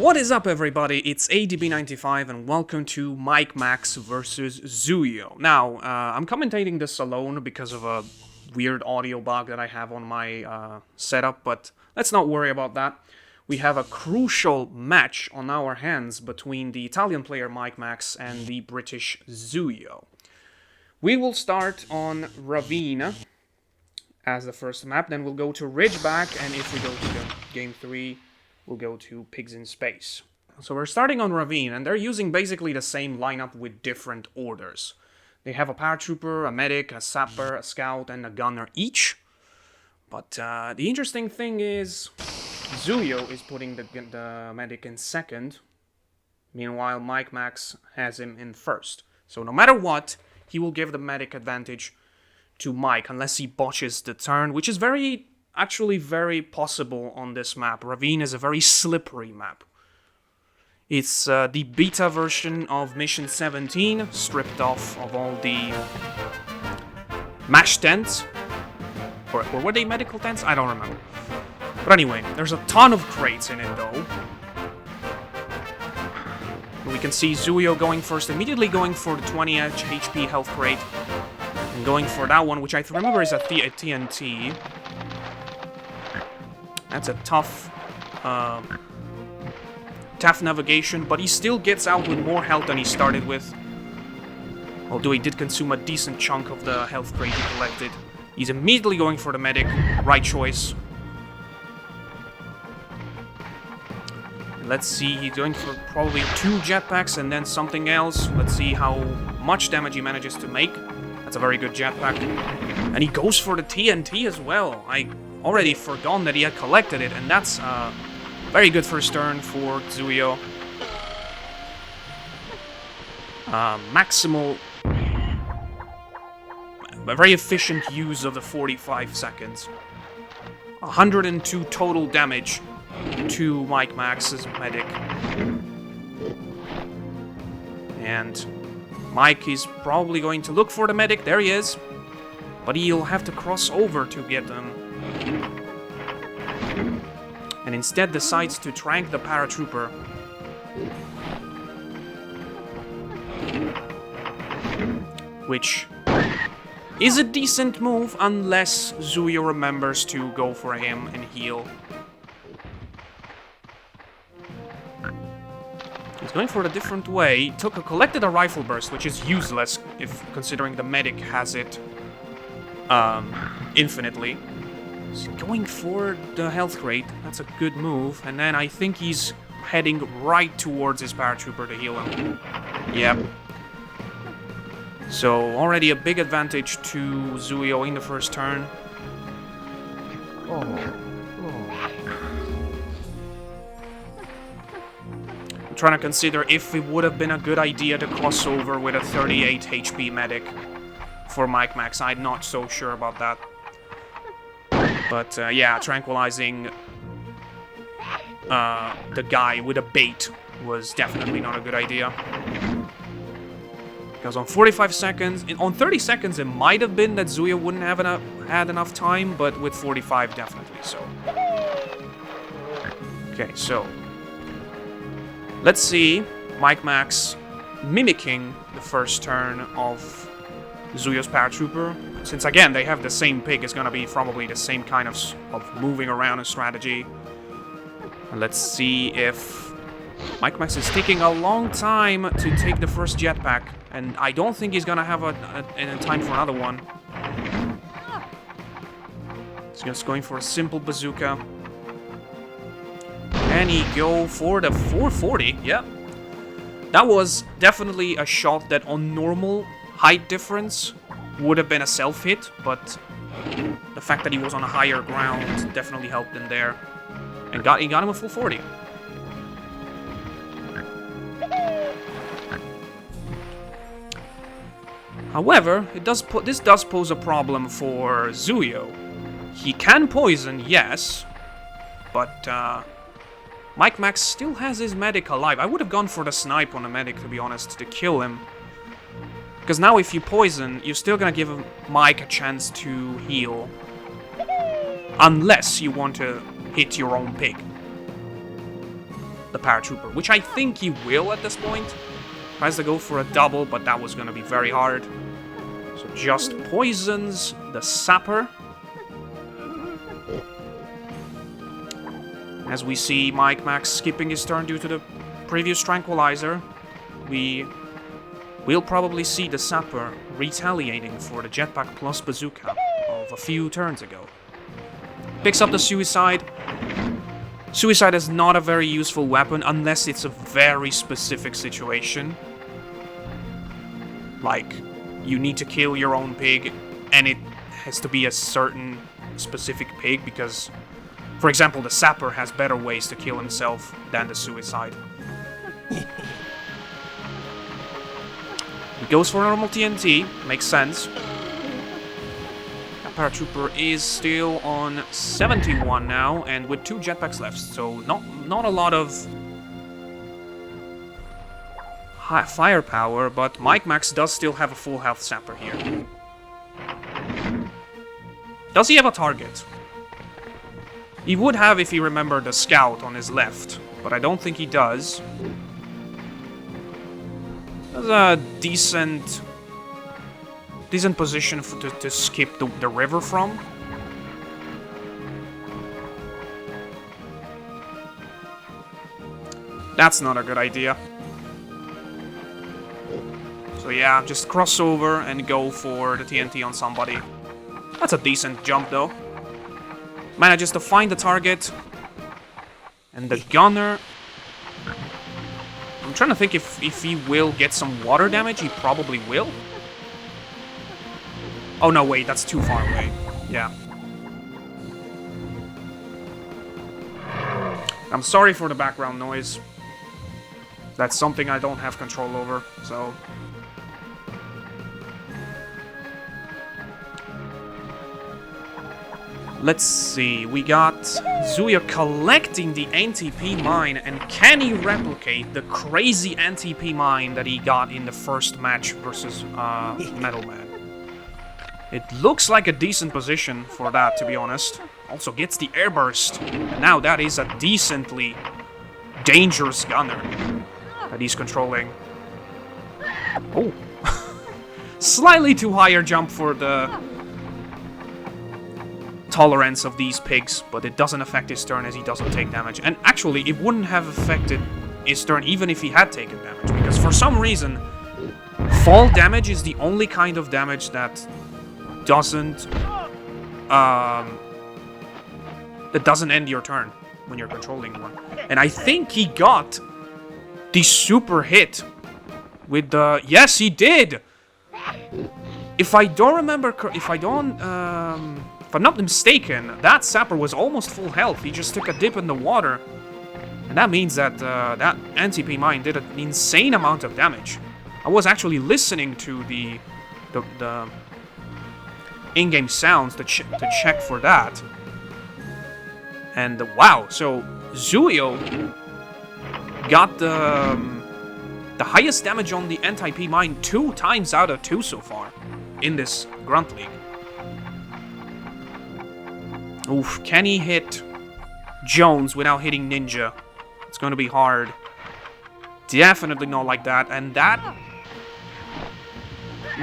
What is up, everybody? It's ADB95 and welcome to Mikemax versus Xuio. Now, I'm commentating this alone because of a weird audio bug that I have on my setup, but let's not worry about that. We have a crucial match on our hands between the Italian player Mikemax and the British Xuio. We will start on Ravine as the first map, then we'll go to Ridgeback, and if we go to the Game 3, we'll go to Pigs in Space. So we're starting on Ravine, and they're using basically the same lineup with different orders. They have a paratrooper, a medic, a sapper, a scout, and a gunner each. But the interesting thing is, Xuio is putting the medic in second. Meanwhile, Mikemax has him in first. So no matter what, he will give the medic advantage to Mike, unless he botches the turn, which is actually very possible on this map. Ravine is a very slippery map. It's the beta version of Mission 17, stripped off of all the MASH tents. Or were they medical tents? I don't remember. But anyway, there's a ton of crates in it, though. We can see Xuio going first, immediately going for the 20 HP health crate. And going for that one, which I remember is a TNT. That's a tough navigation, but he still gets out with more health than he started with. Although he did consume a decent chunk of the health crate he collected. He's immediately going for the medic. Right choice. And let's see, he's going for probably 2 jetpacks and then something else. Let's see how much damage he manages to make. That's a very good jetpack. And he goes for the TNT as well. I already forgotten that he had collected it, and that's a very good first turn for Xuio. Maximal... a very efficient use of the 45 seconds. 102 total damage to Mikemax's medic. And Mike is probably going to look for the medic. There he is. But he'll have to cross over to get them. And instead decides to trank the paratrooper. Which is a decent move unless Xuio remembers to go for him and heal. He's going for it a different way. He collected a rifle burst, which is useless if considering the medic has it infinitely. He's going for the health crate. That's a good move. And then I think he's heading right towards his paratrooper to heal him. Yep. So already a big advantage to Xuio in the first turn. I'm trying to consider if it would have been a good idea to cross over with a 38 HP medic for Mikemax. I'm not so sure about that. But yeah, tranquilizing the guy with a bait was definitely not a good idea. Because on 45 seconds, on 30 seconds it might have been that Xuio wouldn't have had enough time, but with 45 definitely so. Okay, so let's see Mikemax mimicking the first turn of Xuio's paratrooper. Since again they have the same pig, it's gonna be probably the same kind of moving around and strategy. And let's see if Mikemax is taking a long time to take the first jetpack, and I don't think he's gonna have a time for another one. He's just going for a simple bazooka. And he go for the 440, yeah. That was definitely a shot that on normal height difference would have been a self-hit, but the fact that he was on a higher ground definitely helped him there. And he got him a full 40. However, this does pose a problem for Xuio. He can poison, yes, but Mikemax still has his medic alive. I would have gone for the snipe on the medic, to be honest, to kill him. Because now if you poison, you're still gonna give Mike a chance to heal. Unless you want to hit your own pig. the paratrooper, which I think he will at this point. Tries to go for a double, but that was going to be very hard. So just poisons the sapper. As we see Mikemax skipping his turn due to the previous tranquilizer, we'll probably see the sapper retaliating for the jetpack plus bazooka of a few turns ago. Picks up the suicide. Suicide is not a very useful weapon unless it's a very specific situation. Like, you need to kill your own pig, and it has to be a certain specific pig, because, for example, the sapper has better ways to kill himself than the suicide. He goes for normal TNT, makes sense. That paratrooper is still on 71 now, and with 2 jetpacks left, so not a lot of high firepower, but Mikemax does still have a full health sapper here. Does he have a target? He would have if he remembered the scout on his left, but I don't think he does. That's a decent position to skip the river from. That's not a good idea. So yeah, just cross over and go for the TNT on somebody. That's a decent jump though. Manages to find the target. And the gunner... I'm trying to think if he will get some water damage. He probably will. Oh no, wait, that's too far away. Yeah. I'm sorry for the background noise. That's something I don't have control over, so... Let's see, we got Xuio collecting the NTP mine, and can he replicate the crazy NTP mine that he got in the first match versus Metal Man? It looks like a decent position for that, to be honest. Also gets the airburst, and now that is a decently dangerous gunner that he's controlling. Oh, slightly too higher jump for the tolerance of these pigs, but it doesn't affect his turn as he doesn't take damage. And actually, it wouldn't have affected his turn even if he had taken damage, because for some reason, fall damage is the only kind of damage that doesn't end your turn when you're controlling one. And I think he got the super hit with the... Yes, he did! If I don't remember... If I'm not mistaken, that sapper was almost full health. He just took a dip in the water. And that means that that NTP mine did an insane amount of damage. I was actually listening to the in-game sounds to check for that. And wow, so Xuio got the highest damage on the NTP mine 2 times out of 2 so far in this Grunt League. Oof, can he hit Jones without hitting Ninja? It's going to be hard. Definitely not like that. And that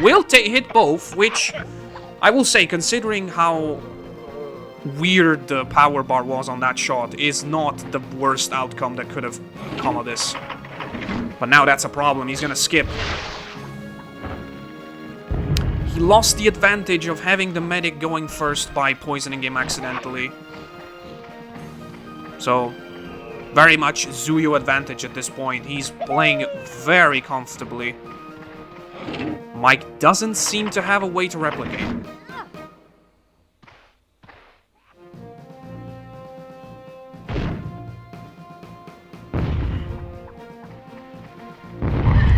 will hit both, which I will say, considering how weird the power bar was on that shot, is not the worst outcome that could have come of this. But now that's a problem. He's going to skip. He lost the advantage of having the medic going first by poisoning him accidentally. So, very much Xuio advantage at this point. He's playing very comfortably. Mike doesn't seem to have a way to replicate.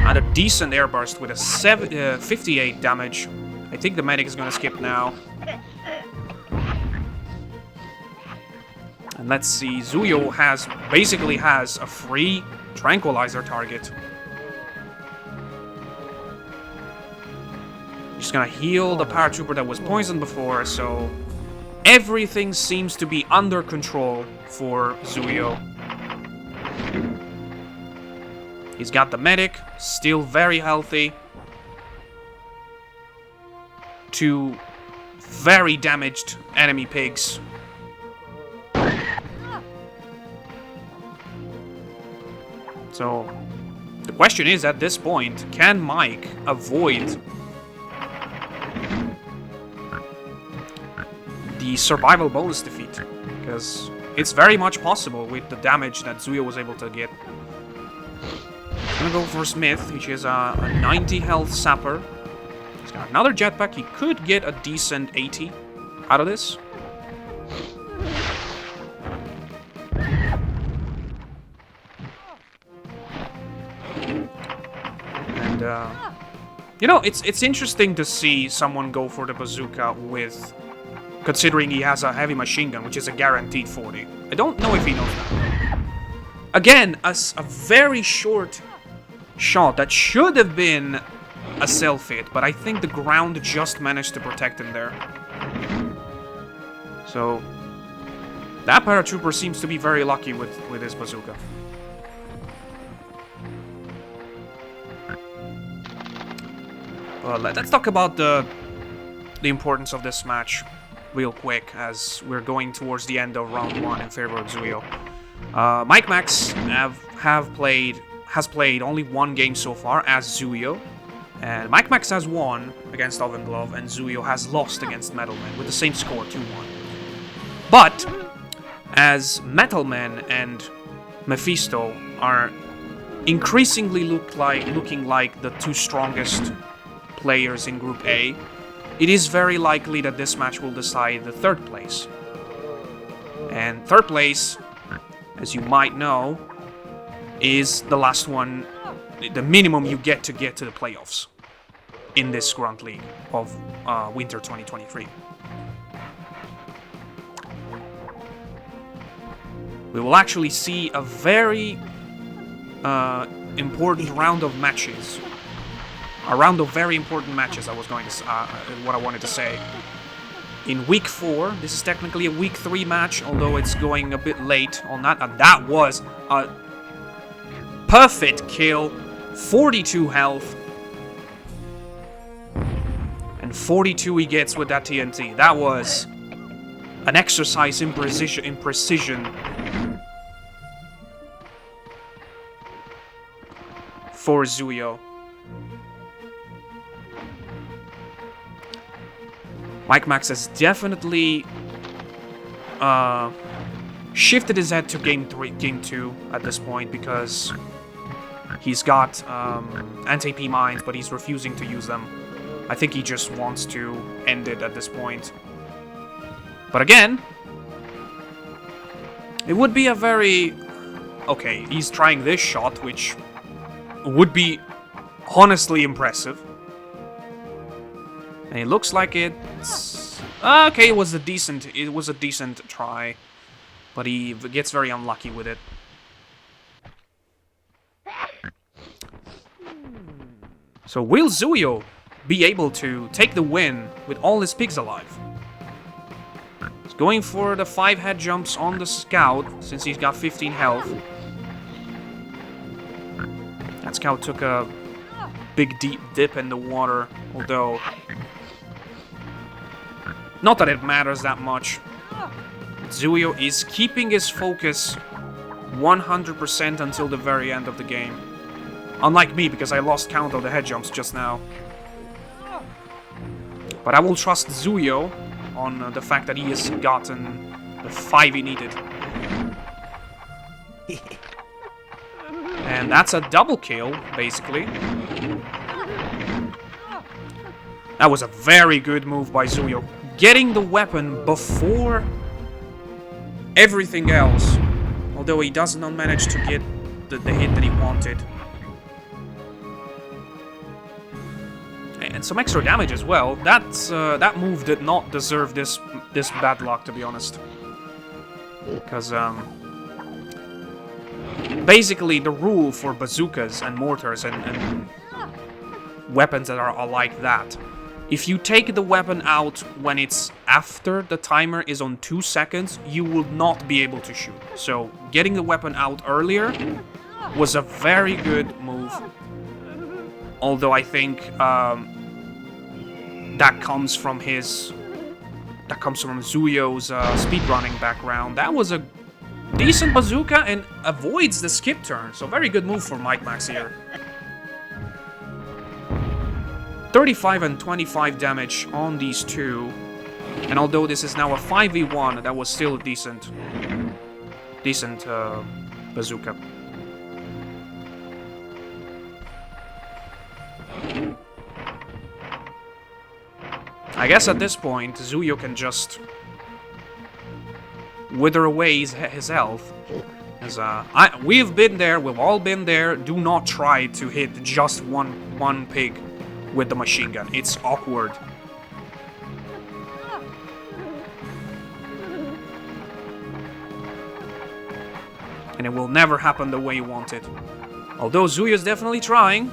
And a decent airburst with a 58 damage. I think the medic is going to skip now. And let's see, Xuio basically has a free tranquilizer target. He's going to heal the paratrooper that was poisoned before, so everything seems to be under control for Xuio. He's got the medic, still very healthy. 2 very damaged enemy pigs. So, the question is, at this point, can Mike avoid the survival bonus defeat? Because it's very much possible with the damage that Xuio was able to get. I'm gonna go for Smith, which is a 90 health sapper. He's got another jetpack. He could get a decent 80 out of this. And, you know, it's interesting to see someone go for the bazooka with... considering he has a heavy machine gun, which is a guaranteed 40. I don't know if he knows that. Again, a very short shot that should have been a self-hit, but I think the ground just managed to protect him there. So, that paratrooper seems to be very lucky with his bazooka. Well, let's talk about the importance of this match real quick, as we're going towards the end of round 1 in favor of Xuio. Mikemax has played only 1 game so far as Xuio, and Mikemax has won against Oven Glove, and Xuio has lost against Metalman with the same score, 2-1. But as Metalman and Mephisto are increasingly looking like the 2 strongest players in Group A, it is very likely that this match will decide the 3rd place. And 3rd place, as you might know, is the last one, the minimum you get to the playoffs in this Grunt League of Winter 2023. We will actually see a very important round of matches. A round of very important matches, what I wanted to say. In Week 4, this is technically a Week 3 match, although it's going a bit late on that. And that was a perfect kill, 42 health. And 42 he gets with that TNT. That was an exercise in precision for Xuio. Mikemax has definitely shifted his head to game 2 at this point, because he's got anti-P mines, but he's refusing to use them. I think he just wants to end it at this point. But again, it would be a very... Okay, he's trying this shot, which would be honestly impressive. And it looks like it's... Okay, it was a decent try. But he gets very unlucky with it. So will Xuio be able to take the win with all his pigs alive? He's going for the 5 head jumps on the scout, since he's got 15 health. That scout took a big deep dip in the water, although... Not that it matters that much. Xuio is keeping his focus 100% until the very end of the game. Unlike me, because I lost count of the head jumps just now. But I will trust Xuio on the fact that he has gotten the 5 he needed. And that's a double kill, basically. That was a very good move by Xuio. Getting the weapon before everything else. Although he does not manage to get the hit that he wanted. And some extra damage as well. That move did not deserve this bad luck, to be honest. Because basically the rule for bazookas and mortars and weapons that are like that, if you take the weapon out when it's after the timer is on 2 seconds, you will not be able to shoot. So getting the weapon out earlier was a very good move. Although I think that comes from Xuio's speedrunning background. That was a decent bazooka and avoids the skip turn. So very good move for Mikemax here. 35 and 25 damage on these two. And although this is now a 5v1, that was still a decent bazooka. I guess at this point, Xuio can just wither away his health. As, we've been there, we've all been there. Do not try to hit just one pig with the machine gun. It's awkward. And it will never happen the way you want it. Although Xuio is definitely trying.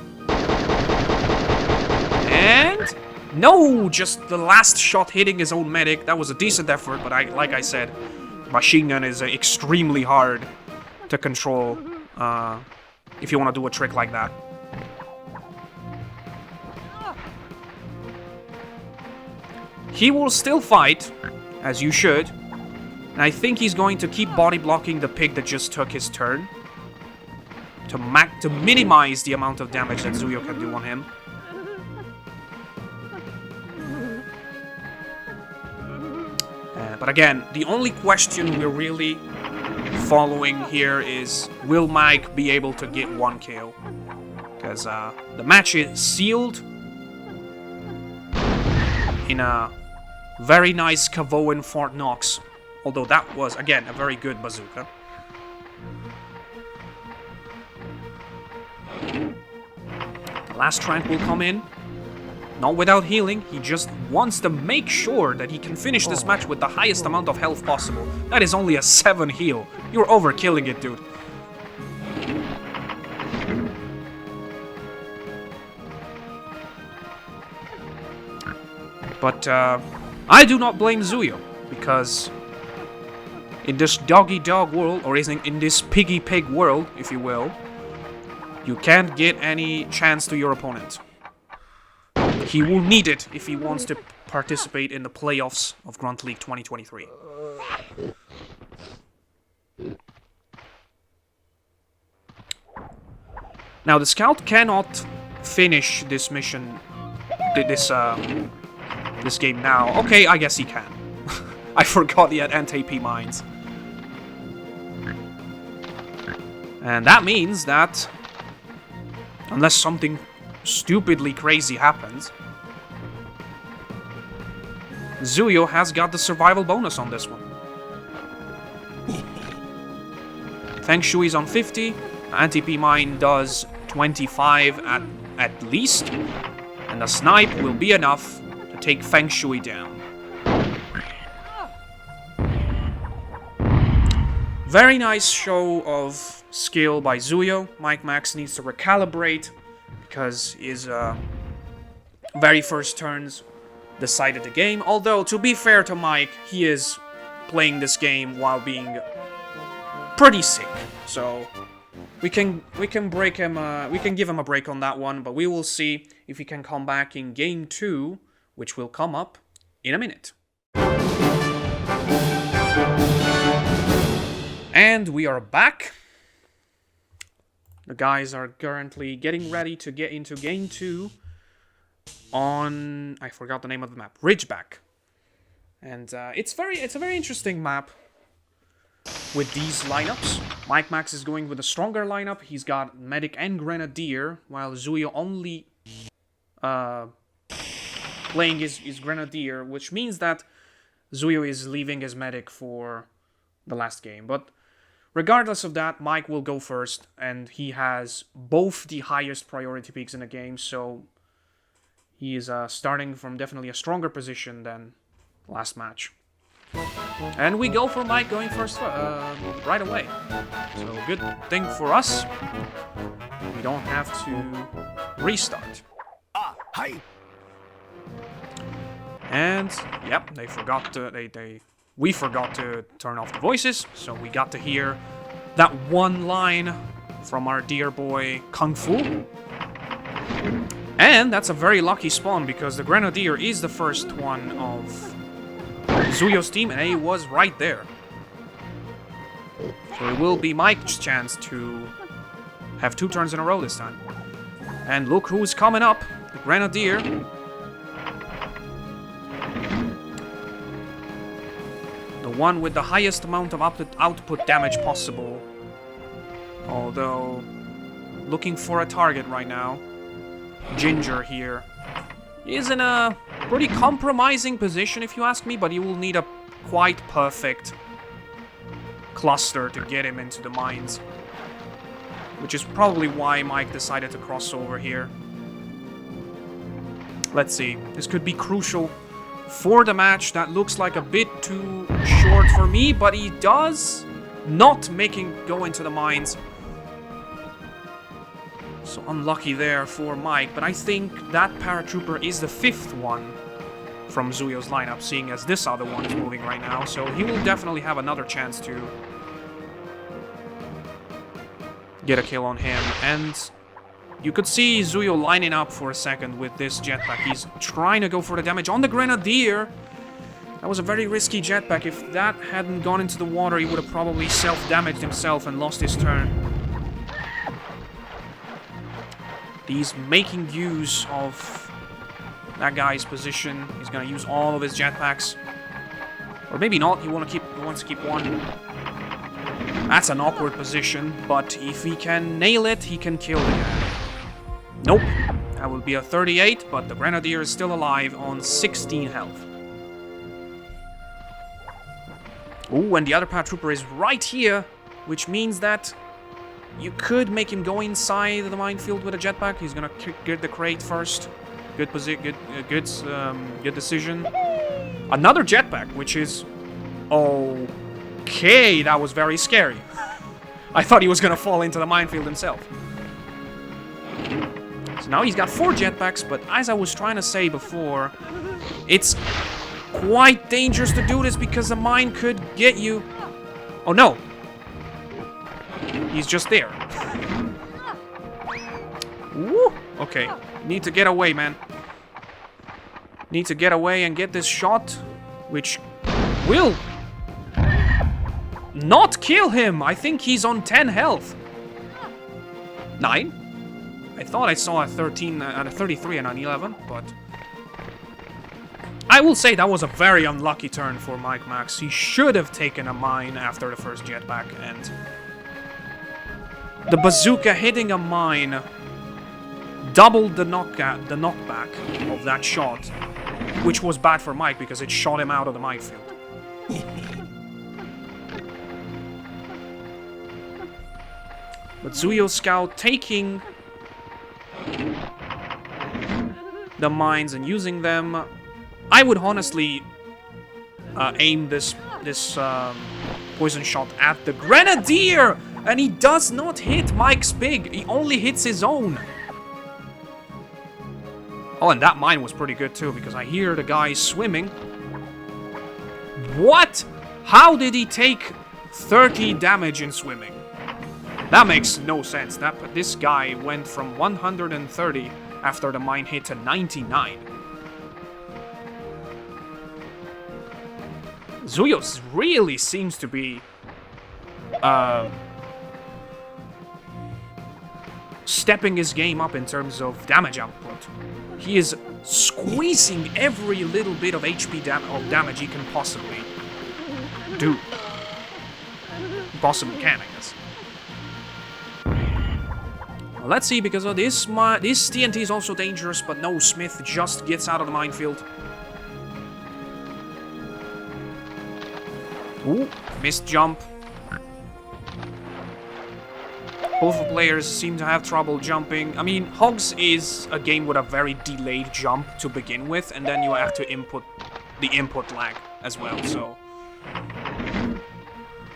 And... no! Just the last shot hitting his own medic. That was a decent effort, but like I said, machine gun is extremely hard to control if you want to do a trick like that. He will still fight, as you should. And I think he's going to keep body blocking the pig that just took his turn. To minimize the amount of damage that Xuio can do on him. But again, the only question we're really following here is, will Mike be able to get one kill? Because the match is sealed in a very nice Cavoan Fort Knox. Although that was, again, a very good bazooka. The last trank will come in. Not without healing, he just wants to make sure that he can finish this match with the highest amount of health possible. That is only a 7 heal. You're overkilling it, dude. But I do not blame Xuio, because in this doggy-dog world, or in this piggy-pig world, if you will, you can't get any chance to your opponent. He will need it if he wants to participate in the playoffs of Grunt League 2023. Now, the scout cannot finish this mission, this game now. Okay, I guess he can. I forgot he had anti-AP mines. And that means that, unless something stupidly crazy happens, Xuio has got the survival bonus on this one. Feng Shui's on 50, Anti-P Mine does 25 at least, and the snipe will be enough to take Feng Shui down. Very nice show of skill by Xuio. Mikemax needs to recalibrate, because his very first turns decided the game. Although, to be fair to Mike, he is playing this game while being pretty sick. So we can break him. We can give him a break on that one. But we will see if he can come back in game 2, which will come up in a minute. And we are back. The guys are currently getting ready to get into game 2 on, I forgot the name of the map, Ridgeback. And it's a very interesting map with these lineups. Mikemax is going with a stronger lineup. He's got Medic and Grenadier, while Xuio only playing his Grenadier, which means that Xuio is leaving his Medic for the last game. But regardless of that, Mike will go first, and he has both the highest priority peaks in the game, so he is starting from definitely a stronger position than last match. And we go for Mike going first right away. So good thing for us, we don't have to restart. Hi. And yep, they forgot to we forgot to turn off the voices, so we got to hear that one line from our dear boy Kung Fu. And that's a very lucky spawn, because the Grenadier is the first one of Xuio's team, and he was right there. So it will be Mike's chance to have 2 turns in a row this time. And look who's coming up, the Grenadier. The one with the highest amount of output damage possible. Although, looking for a target right now. Ginger here is in a pretty compromising position, if you ask me, but he will need a quite perfect cluster to get him into the mines. Which is probably why Mike decided to cross over here. Let's see. This could be crucial for the match. That looks like a bit too short for me, but he does not go into the mines. So unlucky there for Mike, but I think that paratrooper is the 5th one from Xuio's lineup, seeing as this other one is moving right now, so he will definitely have another chance to get a kill on him. And you could see Xuio lining up for a second with this jetpack. He's trying to go for the damage on the Grenadier. That was a very risky jetpack. If that hadn't gone into the water, he would have probably self-damaged himself and lost his turn. He's making use of that guy's position. He's gonna use all of his jetpacks. Or maybe not, he wants to keep one. That's an awkward position, but if he can nail it, he can kill the guy. Nope. That will be a 38, but the Grenadier is still alive on 16 health. Ooh, and the other paratrooper is right here, which means that you could make him go inside the minefield with a jetpack. He's gonna get the crate first. Good decision. Another jetpack, which is... Okay, that was very scary. I thought he was gonna fall into the minefield himself. So now he's got 4 jetpacks, but as I was trying to say before, it's quite dangerous to do this because the mine could get you... Oh no! He's just there. Woo! Okay. Need to get away, man. Need to get away and get this shot, which will not kill him. I think he's on 10 health. 9? I thought I saw a 13, a 33 and an 11, but... I will say that was a very unlucky turn for Mikemax. He should have taken a mine after the first jetpack, and... the bazooka hitting a mine doubled the knockback of that shot, which was bad for Mike because it shot him out of the minefield. But Xuio Scout taking the mines and using them. I would honestly aim this poison shot at the Grenadier! And he does not hit Mike's pig. He only hits his own. Oh, and that mine was pretty good too, because I hear the guy swimming. What? How did he take 30 damage in swimming? That makes no sense. This guy went from 130 after the mine hit to 99. Xuio really seems to be... stepping his game up in terms of damage output. He is squeezing every little bit of HP damage he can possibly do. Possibly can, I guess. Well, let's see, because of this TNT is also dangerous, but no, Smith just gets out of the minefield. Ooh, missed jump. Both players seem to have trouble jumping. I mean, Hogs is a game with a very delayed jump to begin with, and then you have to input the input lag as well, so...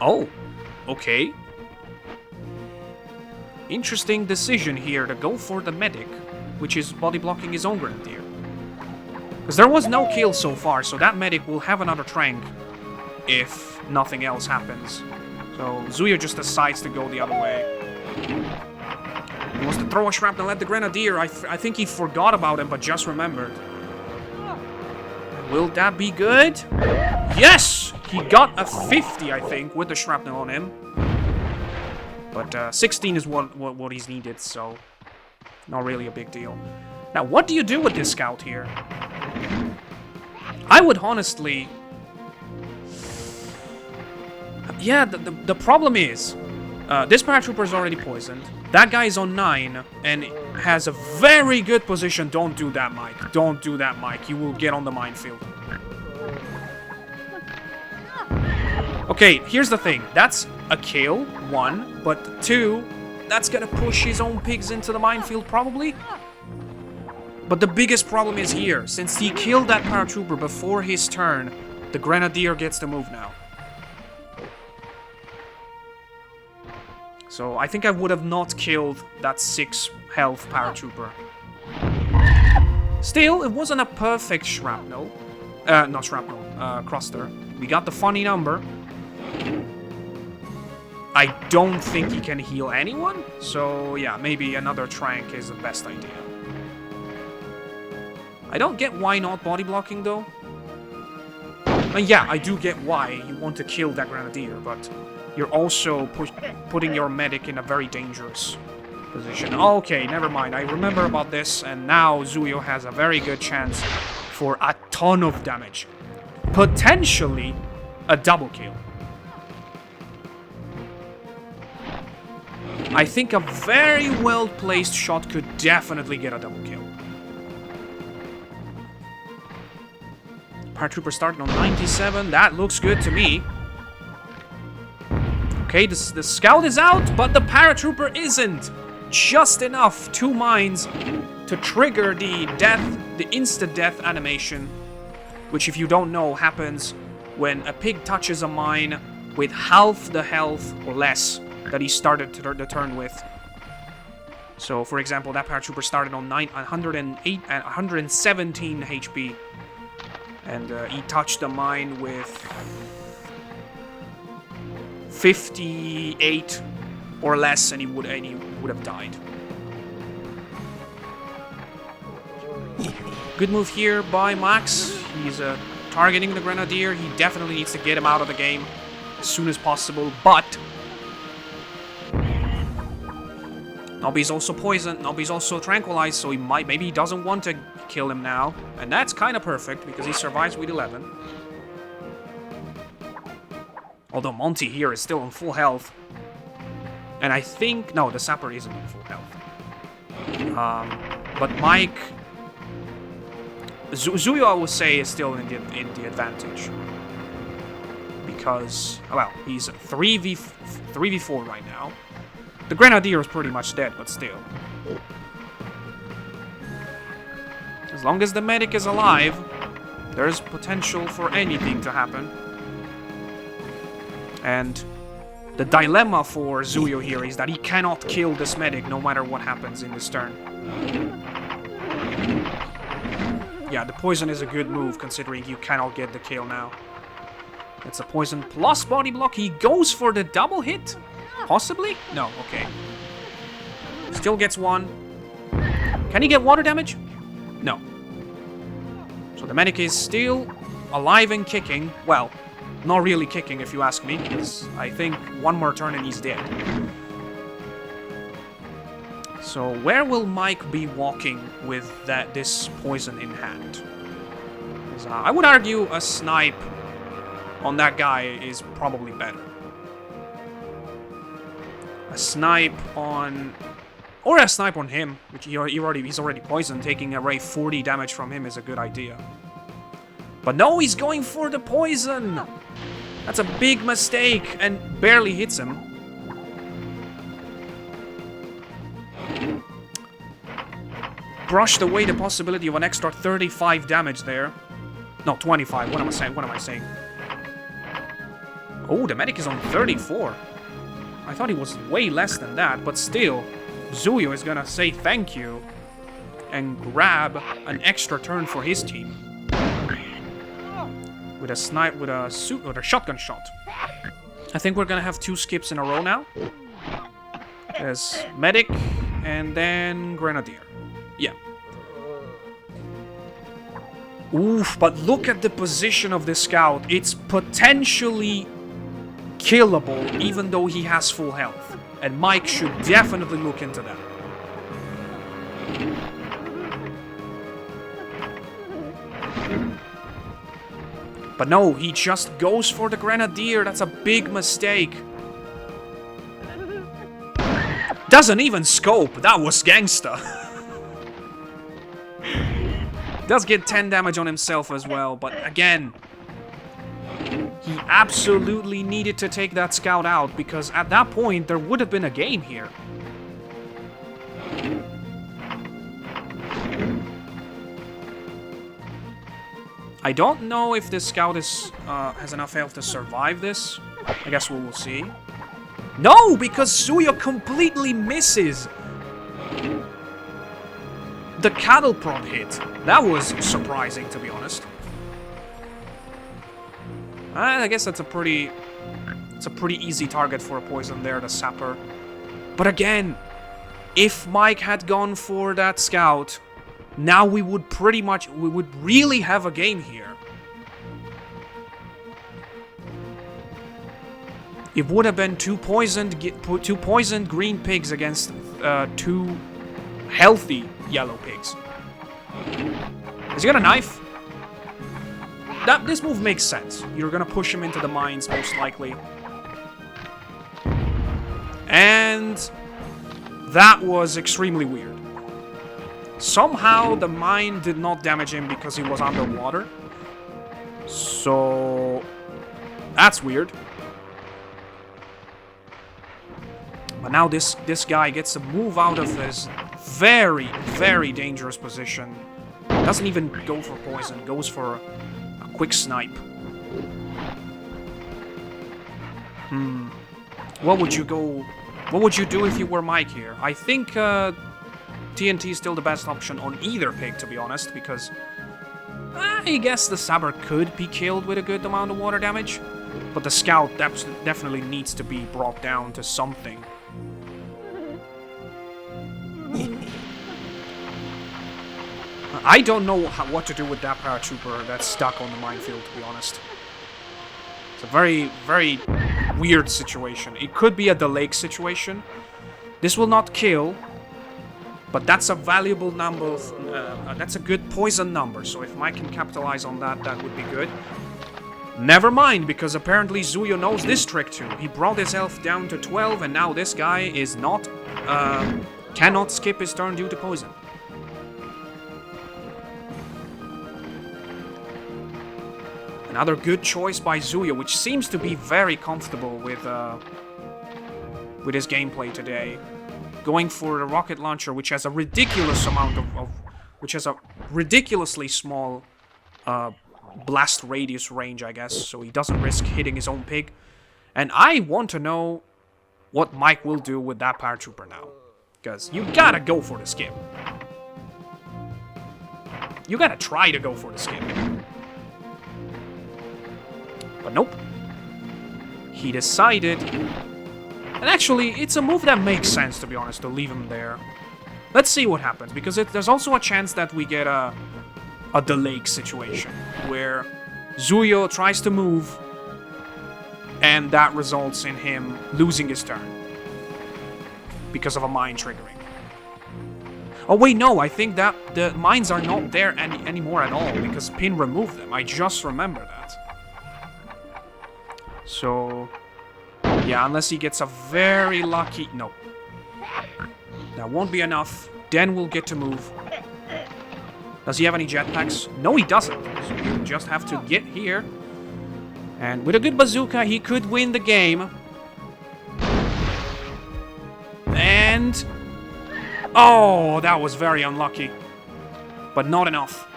Oh, okay. Interesting decision here to go for the medic, which is body blocking his own Grenadier. Because there was no kill so far, so that medic will have another trank if nothing else happens. So Xuio just decides to go the other way. He wants to throw a shrapnel at the Grenadier. I think he forgot about him, but just remembered. Will that be good? Yes! He got a 50, I think, with the shrapnel on him. But 16 is what he's needed, so not really a big deal. Now, what do you do with this scout here? I would honestly... Yeah, the problem is, this paratrooper is already poisoned. That guy is on 9 and has a very good position. Don't do that, Mike. Don't do that, Mike. You will get on the minefield. Okay, here's the thing. That's a kill, 1, but 2, that's gonna push his own pigs into the minefield, probably. But the biggest problem is here. Since he killed that paratrooper before his turn, the Grenadier gets the move now. So I think I would have not killed that 6 health paratrooper. Still, it wasn't a perfect shrapnel. Not shrapnel, Cruster. We got the funny number. I don't think he can heal anyone, so yeah, maybe another trank is the best idea. I don't get why not body blocking though. Yeah, I do get why you want to kill that Grenadier, but you're also putting your medic in a very dangerous position. Okay, never mind. I remember about this, and now Xuio has a very good chance for a ton of damage. Potentially a double kill. I think a very well-placed shot could definitely get a double kill. Paratrooper starting on 97. That looks good to me. Okay, the scout is out, but the paratrooper isn't. Just enough. 2 mines to trigger the instant death animation, which, if you don't know, happens when a pig touches a mine with half the health or less that he started the turn with. So, for example, that paratrooper started on 117 HP, and he touched the mine with 58 or less, and he would have died. Good move here by Max. He's targeting the Grenadier. He definitely needs to get him out of the game as soon as possible, but Nobby's also poisoned, Nobby's also tranquilized, so maybe he doesn't want to kill him now. And that's kind of perfect, because he survives with 11. Although Monty here is still on full health. And I think... No, the Sapper isn't on full health. But Mike... Xuio, I would say, is still in the advantage. Because, well, he's 3v4 right now. The Grenadier is pretty much dead, but still. As long as the medic is alive, there's potential for anything to happen. And the dilemma for Xuio here is that he cannot kill this medic no matter what happens in this turn. Yeah, the poison is a good move considering you cannot get the kill now. It's a poison plus body block. He goes for the double hit? Possibly? No, okay. Still gets 1. Can he get water damage? No. So the medic is still alive and kicking. Well, not really kicking if you ask me, because I think 1 more turn and he's dead. So where will Mike be walking with this poison in hand? I would argue a snipe on that guy is probably better. A snipe on... Or a snipe on him, which he's already poisoned. Taking away 40 damage from him is a good idea. But no, he's going for the poison! That's a big mistake, and barely hits him. Brushed away the possibility of an extra 35 damage there. No, 25. What am I saying? Oh, the medic is on 34. I thought he was way less than that, but still, Xuio is gonna say thank you and grab an extra turn for his team with a shotgun shot. I think we're gonna have 2 skips in a row now. There's medic, and then grenadier. Yeah. Oof, but look at the position of the scout. It's potentially killable, even though he has full health. And Mike should definitely look into that. But no, he just goes for the grenadier. That's a big mistake. Doesn't even scope. That was gangsta. Does get 10 damage on himself as well, but again, he absolutely needed to take that scout out, because at that point there would have been a game here. I don't know if this scout is has enough health to survive this. I guess we will see. No, because Xuio completely misses. The cattle prod hit. That was surprising, to be honest. I guess that's a pretty easy target for a poison there, the sapper. But again, if Mike had gone for that scout, now we would really have a game here. It would have been two poisoned green pigs against two healthy yellow pigs. Has he got a knife? This move makes sense. You're gonna push him into the mines, most likely. And that was extremely weird. Somehow the mine did not damage him because he was underwater. So that's weird. But now this guy gets to move out of his very, very dangerous position. Doesn't even go for poison, goes for a quick snipe. What would you do if you were Mike here? I think TNT is still the best option on either pig, to be honest, because I guess the Saber could be killed with a good amount of water damage, but the scout definitely needs to be brought down to something. I don't know what to do with that paratrooper that's stuck on the minefield, to be honest. It's a very, very weird situation. It could be a delay situation. This will not kill, but that's a valuable number. That's a good poison number, so if Mike can capitalize on that, that would be good. Never mind, because apparently Xuio knows this trick too. He brought his health down to 12, and now this guy is not... cannot skip his turn due to poison. Another good choice by Xuio, which seems to be very comfortable with his gameplay today. Going for a rocket launcher, which has a ridiculous amount which has a ridiculously small blast radius range, I guess, so he doesn't risk hitting his own pig. And I want to know what Mike will do with that paratrooper now, because you gotta go for the skip. You gotta try to go for the skip. But nope. He decided... And actually, it's a move that makes sense, to be honest, to leave him there. Let's see what happens, because there's also a chance that we get a delay situation, where Xuio tries to move, and that results in him losing his turn. Because of a mine triggering. Oh wait, no, I think that the mines are not there anymore at all, because Pin removed them. I just remember that. So, yeah, unless he gets a very lucky... No. That won't be enough. Den will get to move. Does he have any jetpacks? No, he doesn't. So he'll just have to get here. And with a good bazooka, he could win the game. And... Oh, that was very unlucky. But not enough.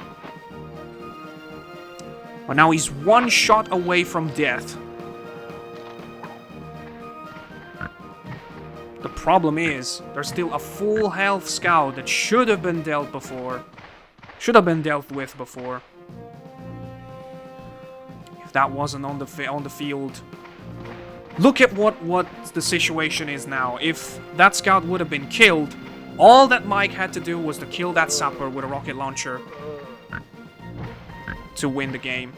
But now he's one shot away from death. The problem is, there's still a full health scout that should have been dealt before. Should have been dealt with before. If that wasn't on the field. Look at what the situation is now. If that scout would have been killed, all that Mike had to do was to kill that sapper with a rocket launcher to win the game.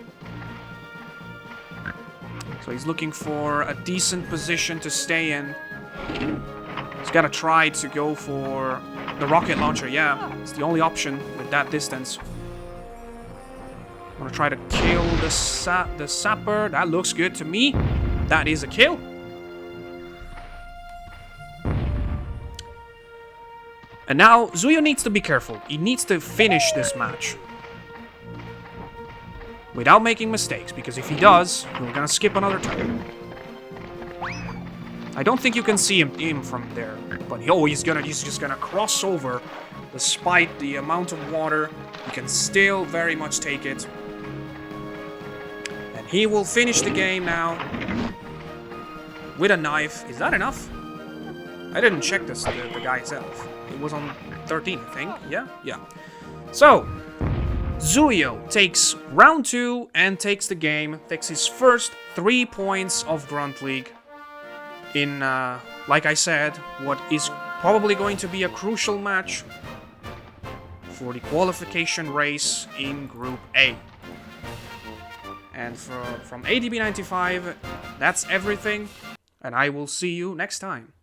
So he's looking for a decent position to stay in. He's got to try to go for the rocket launcher. Yeah, it's the only option with that distance. I'm gonna try to kill the sapper. That looks good to me. That is a kill. And now Xuio needs to be careful. He needs to finish this match without making mistakes, because if he does, we're gonna skip another turn. I don't think you can see him from there, but he's just gonna cross over. Despite the amount of water, he can still very much take it. And he will finish the game now with a knife. Is that enough? I didn't check this, the guy itself. It was on 13, I think. Yeah. So, Xuio takes round 2 and takes the game. Takes his first 3 points of Grunt League in, like I said, what is probably going to be a crucial match for the qualification race in Group A. And from ADB95, that's everything, and I will see you next time.